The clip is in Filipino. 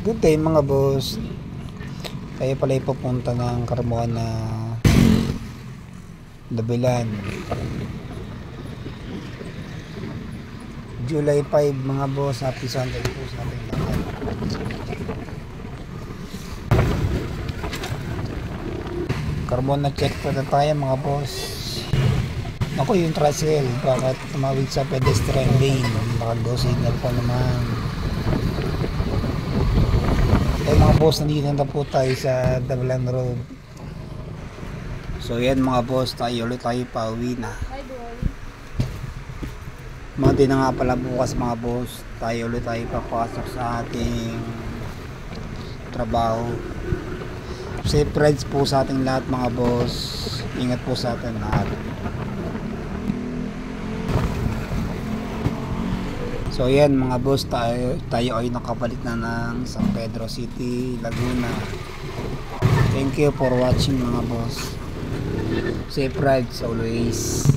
Good day mga boss. Tayo pala ipapunta ng Carmona, Dabilan. July 5 mga boss. Happy Sunday po sa ating lahat. Carmona check pa na tayo mga boss. Ako yung tricycle, bakit tumawid sa pedestrian lane? Baka go signal pa naman. Eh mga boss, nandito na po tayo sa Dabilan Road. So yan mga boss, tayo ulit tayo pauwi na. Monday na nga pala bukas mga boss, tayo ulit tayo papasok sa ating trabaho. Safe rides po sa ating lahat mga boss. Ingat po sa ating lahat. So yan mga boss, tayo ay nakabalik na ng San Pedro City, Laguna. Thank you for watching mga boss. Safe rides always.